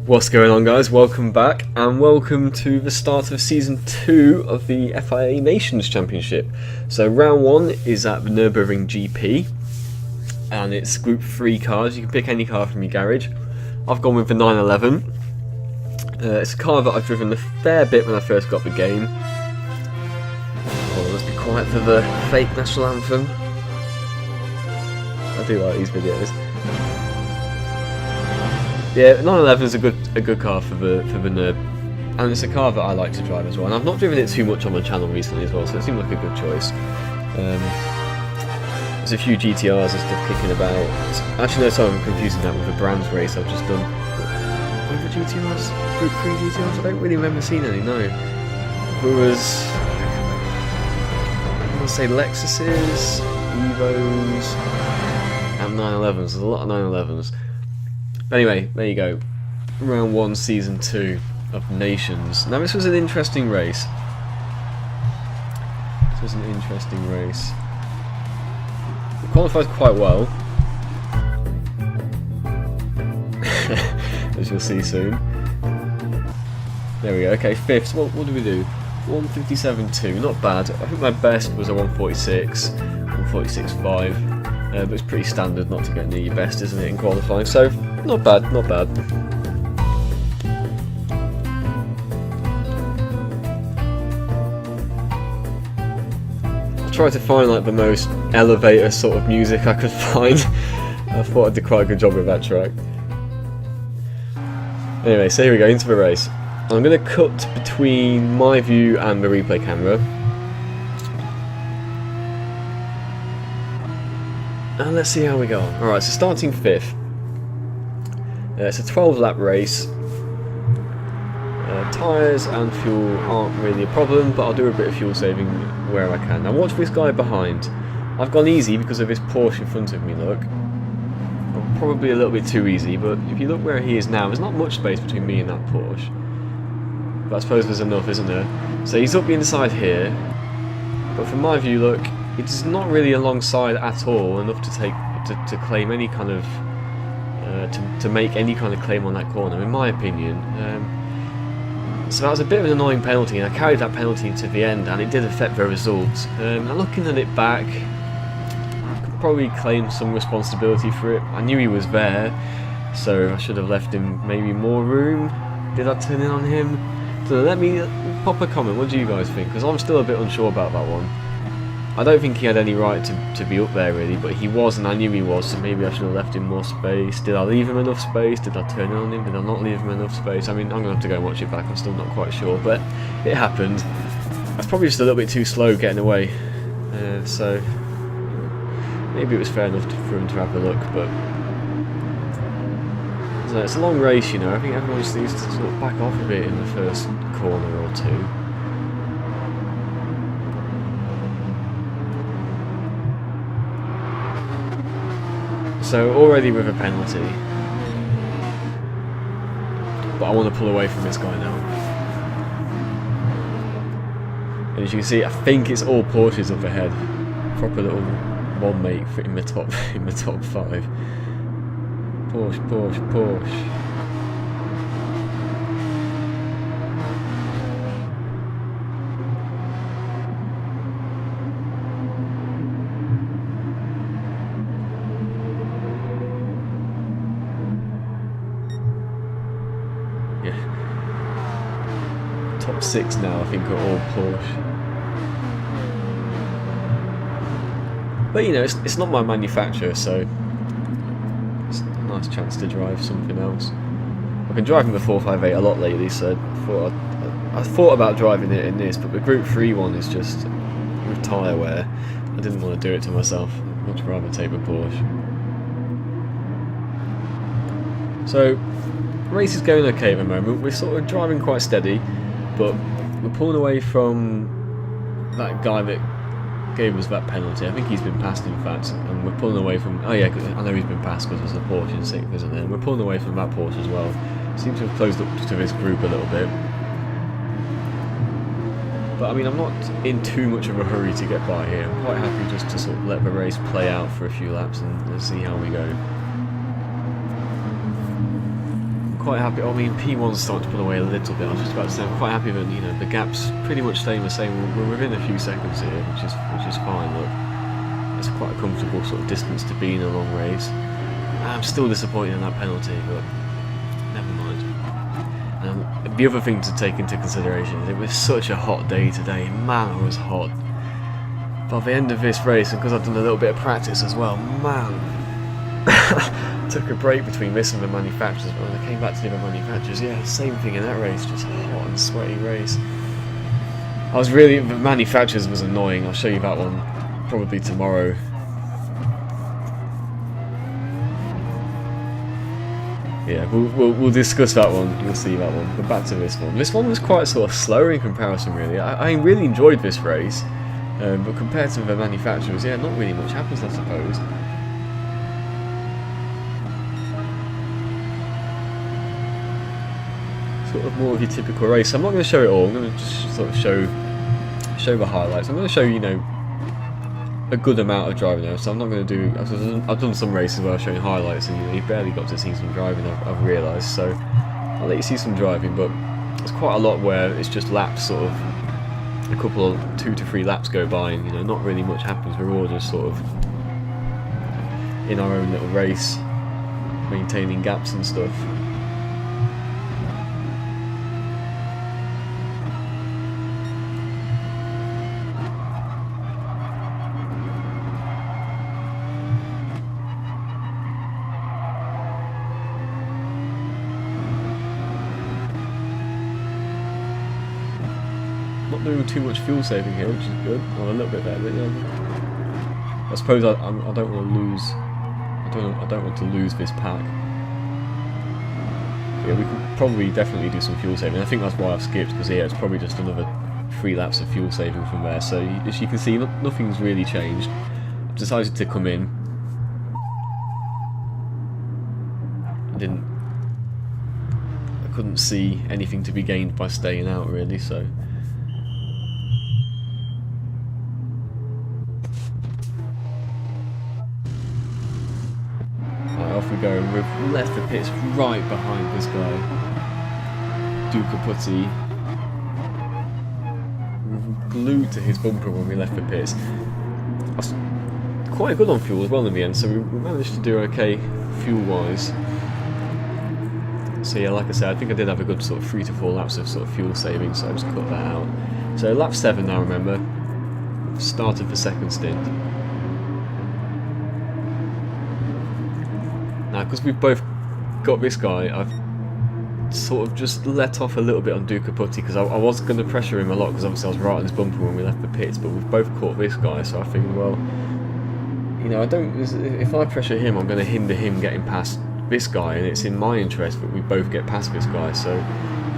What's going on, guys? Welcome back and welcome to the start of Season 2 of the FIA Nations Championship. So round 1 is at the Nürburgring GP and it's Group 3 cars. You can pick any car from your garage. I've gone with the 911. It's a car that I've driven a fair bit when I first got the game. Oh, let's be quiet for the fake national anthem. I do like these videos. Yeah, 911 is a good car for the Nurb, and it's a car that I like to drive as well. And I've not driven it too much on my channel recently as well, so it seemed like a good choice. There's a few GTRs and stuff kicking about. Actually, no, sorry, I'm confusing that with the Brands race I've just done. What are the GTRs? Group 3 GTRs? I don't really remember seeing any. No, there was. I want to say Lexuses, Evos, and 911s. There's a lot of 911s. Anyway, there you go. Round 1, Season 2 of Nations. Now this was an interesting race. We qualified quite well. As you'll see soon. There we go. Okay, 5th. What did we do? 157.2. Not bad. I think my best was a 146. 146.5. But it's pretty standard not to get near your best, isn't it, in qualifying? So, not bad, not bad. I tried to find like the most elevator sort of music I could find. I thought I did quite a good job with that track. Anyway, so here we go, into the race. I'm going to cut between my view and the replay camera. And let's see how we go on. Alright, so starting 5th. It's a 12 lap race. Tyres and fuel aren't really a problem, but I'll do a bit of fuel saving where I can. Now watch this guy behind. I've gone easy because of this Porsche in front of me, look. Probably a little bit too easy, but if you look where he is now, there's not much space between me and that Porsche. But I suppose there's enough, isn't there? So he's up the inside here. But from my view, look, it's not really alongside at all, enough to take to claim any kind of to make any kind of claim on that corner, in my opinion. So that was a bit of an annoying penalty, and I carried that penalty to the end, and it did affect the result. Now looking at it back, I could probably claim some responsibility for it. I knew he was there, so I should have left him maybe more room. Did I turn in on him? So let me pop a comment. What do you guys think? Because I'm still a bit unsure about that one. I don't think he had any right to be up there really, but he was, and I knew he was, so maybe I should have left him more space. Did I leave him enough space? Did I turn in on him? Did I not leave him enough space? I mean, I'm going to have to go and watch it back, I'm still not quite sure, but it happened. I was probably just a little bit too slow getting away, so maybe it was fair enough for him to have a look, but so it's a long race, you know. I think everyone just needs to sort of back off a bit in the first corner or two. So already with a penalty, but I want to pull away from this guy now. And as you can see, I think it's all Porsches up ahead. Proper little one mate in the top 5. Porsche. Top 6 now, I think, are all Porsche. But you know, it's not my manufacturer, so it's a nice chance to drive something else. I've been driving the 458 a lot lately, so I thought about driving it in this, but the Group 3 one is just with tyre wear. I didn't want to do it to myself. I'd much rather take the Porsche. So, the race is going okay at the moment. We're sort of driving quite steady, but we're pulling away from that guy that gave us that penalty. I think he's been passed, in fact, and we're pulling away from. Oh yeah, I know he's been passed because there's a Porsche in 6th, isn't there? And we're pulling away from that Porsche as well. Seems to have closed up to this group a little bit. But I mean, I'm not in too much of a hurry to get by here. I'm quite happy just to sort of let the race play out for a few laps and see how we go. I'm quite happy. I mean, P1's starting to pull away a little bit. I was just about to say, I'm quite happy that, you know, the gap's pretty much staying the same. We're within a few seconds here, which is fine. Look, it's quite a comfortable sort of distance to be in a long race. I'm still disappointed in that penalty, but never mind. The other thing to take into consideration is it was such a hot day today. Man, it was hot. By the end of this race, and because I've done a little bit of practice as well, man, took a break between this and the manufacturers, but when I came back to the other manufacturers, yeah, same thing in that race, just a hot and sweaty race. The manufacturers was annoying. I'll show you that one probably tomorrow. Yeah, we'll discuss that one. You'll see that one. But back to this one. This one was quite sort of slower in comparison, really. I really enjoyed this race, but compared to the manufacturers, yeah, not really much happens, I suppose. Sort of more of your typical race. I'm not going to show it all. I'm going to just sort of show the highlights. I'm going to show, you know, a good amount of driving now, so I'm not going to do. I've done some races where I've shown highlights, and you know, you barely got to see some driving. I've realised, so I'll let you see some driving. But there's quite a lot where it's just laps, sort of a couple of 2 to 3 laps go by, and you know, not really much happens. We're all just sort of in our own little race, maintaining gaps and stuff. Not doing too much fuel saving here, which is good. Well, a little bit better, but yeah. I suppose I don't want to lose. I don't want to lose this pack. Yeah, we could probably definitely do some fuel saving. I think that's why I've skipped, because yeah, it's probably just another 3 laps of fuel saving from there. So as you can see, nothing's really changed. I've decided to come in. I couldn't see anything to be gained by staying out, really. So. Off we go, and we've left the pits right behind this guy, Duca Putty. We were glued to his bumper when we left the pits. I was quite good on fuel as well in the end, so we managed to do okay fuel-wise. So yeah, like I said, I think I did have a good sort of 3 to 4 laps of sort of fuel saving, so I just cut that out. So lap 7 now, remember, started the second stint. Now, because we've both got this guy, I've sort of just let off a little bit on Duca Putty, because I was going to pressure him a lot, because obviously I was right on his bumper when we left the pits, but we've both caught this guy, so I figured, well, you know, if I pressure him, I'm going to hinder him getting past this guy, and it's in my interest that we both get past this guy, so,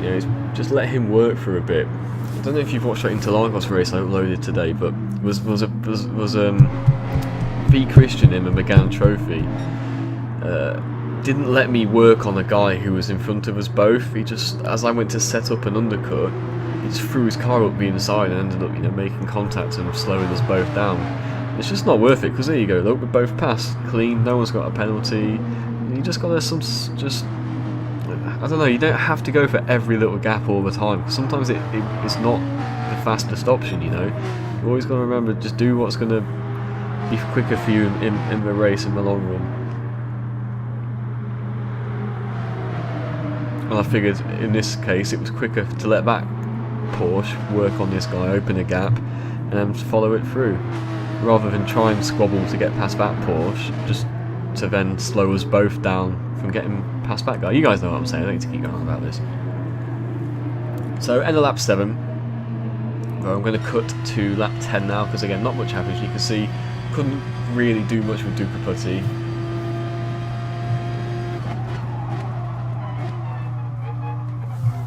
you know, just let him work for a bit. I don't know if you've watched that Interlagos race I uploaded today, but was V Christian in the McGann Trophy. Didn't let me work on a guy who was in front of us both. He just, as I went to set up an undercut, he just threw his car up the inside and ended up, you know, making contact and slowing us both down. It's just not worth it, because there you go, look, we're both passed, clean, no one's got a penalty. You just got to I don't know, you don't have to go for every little gap all the time, because sometimes it's not the fastest option, you know. You always got to remember, just do what's going to be quicker for you in the race in the long run. And I figured in this case it was quicker to let that Porsche work on this guy, open a gap, and then follow it through, rather than try and squabble to get past that Porsche, just to then slow us both down from getting past that guy. You guys know what I'm saying, I don't need to keep going on about this. So end of lap 7. Well, I'm going to cut to lap 10 now, because again, not much happens. You can see, couldn't really do much with Duca Putty.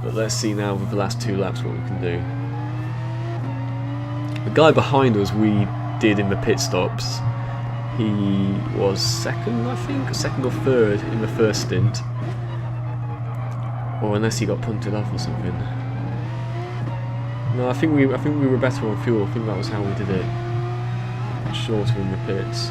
But let's see now with the last 2 laps what we can do. The guy behind us we did in the pit stops. He was second, I think, second or third in the first stint. Or unless he got punted off or something. No, I think we were better on fuel. I think that was how we did it. Shorter in the pits.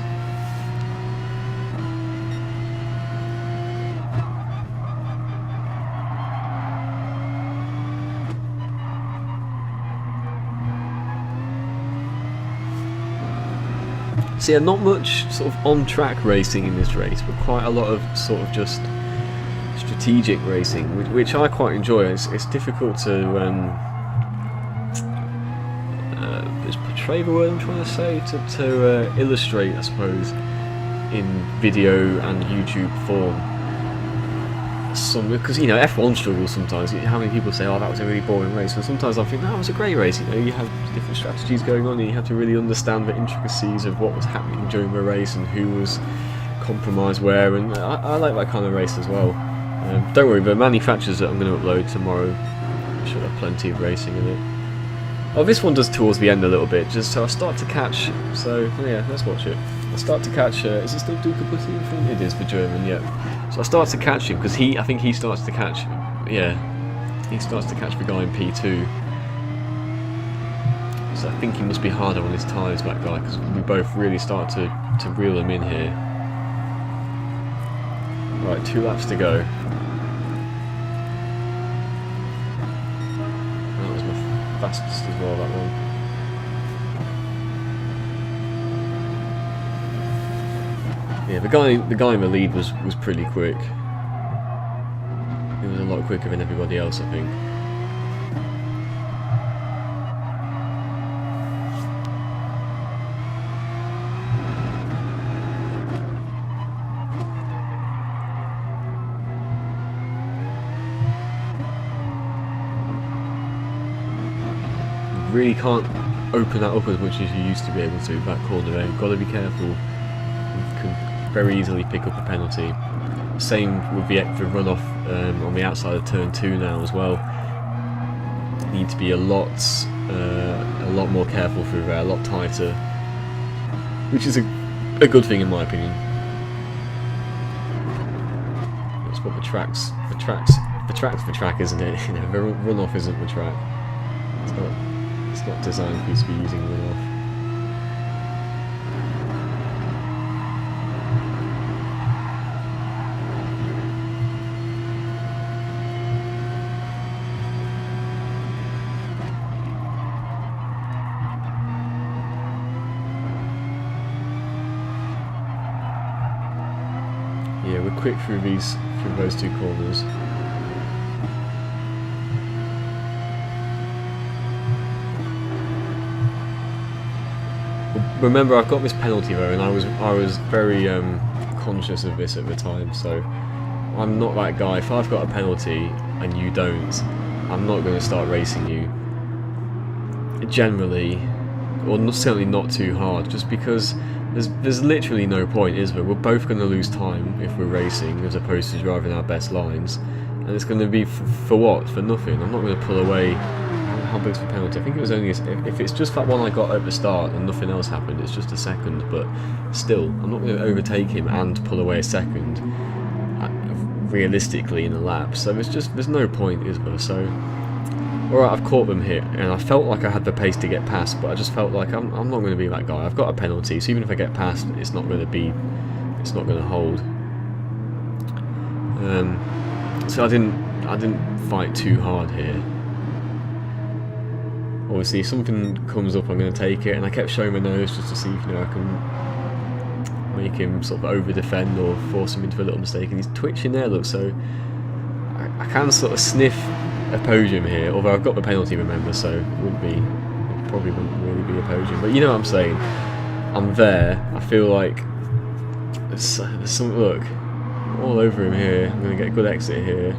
So yeah, not much sort of on-track racing in this race, but quite a lot of sort of just strategic racing, which I quite enjoy. It's difficult to portray the word I'm trying to say, to illustrate, I suppose, in video and YouTube form. Because you know, F1 struggles sometimes. How many people say, "Oh, that was a really boring race," and sometimes I think, "No, it was a great race." You know, you have different strategies going on, and you have to really understand the intricacies of what was happening during the race and who was compromised where. And I like that kind of race as well. Don't worry, the manufacturers that I'm going to upload tomorrow should have plenty of racing in it. Oh, this one does towards the end a little bit, just so I start to catch. So yeah, let's watch it. I start to catch. Is it still Duca Putti in front? It is, the German. Yeah. So I start to catch him because I think he starts to catch. Yeah, he starts to catch the guy in P2. So I think he must be harder on his tyres, that guy, because we both really start to reel him in here. Right, 2 laps to go. That was my fastest as well, that one. Yeah, the guy in the lead was pretty quick. He was a lot quicker than everybody else, I think. Really can't open that up as much as you used to be able to, that corner there. You've got to be careful. You can very easily pick up a penalty. Same with the runoff on the outside of turn 2 now as well. You need to be a lot more careful through there, a lot tighter, which is a good thing in my opinion. That's what the track's the track, isn't it? You know, the runoff isn't the track. It's not designed for you to be using runoff. Yeah, we're quick through those 2 corners. Remember, I've got this penalty though, and I was very conscious of this at the time. So I'm not that guy. If I've got a penalty and you don't, I'm not going to start racing you. Generally, or certainly not too hard, just because there's literally no point, is there? We're both going to lose time if we're racing as opposed to driving our best lines, and it's going to be for what? For nothing. I'm not going to pull away. How big's the penalty? I think it was only if it's just that one I got at the start and nothing else happened, it's just a second. But still, I'm not going to overtake him and pull away a second realistically in a lap. So there's no point, is there? So alright, I've caught them here, and I felt like I had the pace to get past, but I just felt like I'm not going to be that guy. I've got a penalty, so even if I get past, it's not going to hold. So I didn't fight too hard here. Obviously, if something comes up, I'm going to take it, and I kept showing my nose just to see if I can make him sort of over-defend or force him into a little mistake. And he's twitching there, look, so I can sort of sniff a podium here, although I've got the penalty, remember, so it probably wouldn't really be a podium. But you know what I'm saying? I'm there. I feel like there's some, look, all over him here. I'm going to get a good exit here.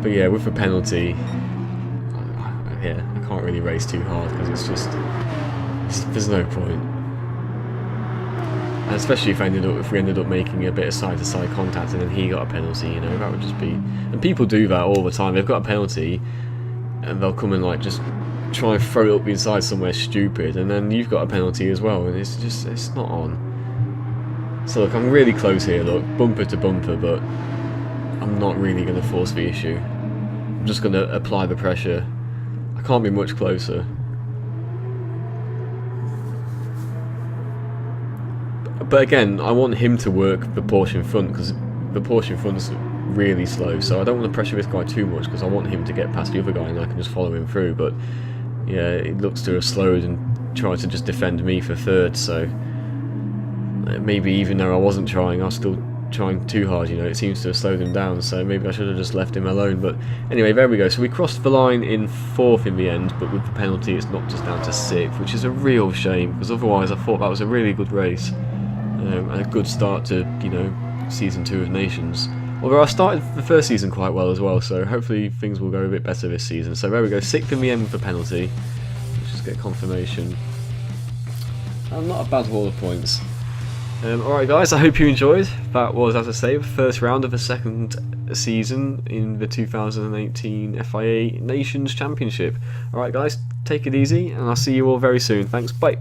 But yeah, with the penalty, yeah, I can't really race too hard because there's no point. And especially if we ended up making a bit of side-to-side contact and then he got a penalty, that would just be. And people do that all the time. They've got a penalty and they'll come and like just try and throw it up inside somewhere stupid, and then you've got a penalty as well, and it's not on. So look, I'm really close here. Look, bumper to bumper, but I'm not really going to force the issue. I'm just going to apply the pressure. I can't be much closer. But again, I want him to work the Porsche in front, because the Porsche in front's really slow, so I don't want to pressure this guy too much because I want him to get past the other guy and I can just follow him through. But yeah, it looks to have slowed and tried to just defend me for third, so maybe even though I wasn't trying, I was still trying too hard, you know. It seems to have slowed him down, so maybe I should have just left him alone. But anyway, there we go. So we crossed the line in 4th in the end, but with the penalty it's knocked us down to 6th, which is a real shame, because otherwise I thought that was a really good race, and a good start to, you know, season 2 of Nations. Although I started the first season quite well as well, so hopefully things will go a bit better this season. So there we go, 6th in the end with the penalty. Let's just get confirmation. Not a bad haul of points. Alright guys, I hope you enjoyed. That was, as I say, the first round of the second season in the 2018 FIA Nations Championship. Alright guys, take it easy, and I'll see you all very soon. Thanks, bye.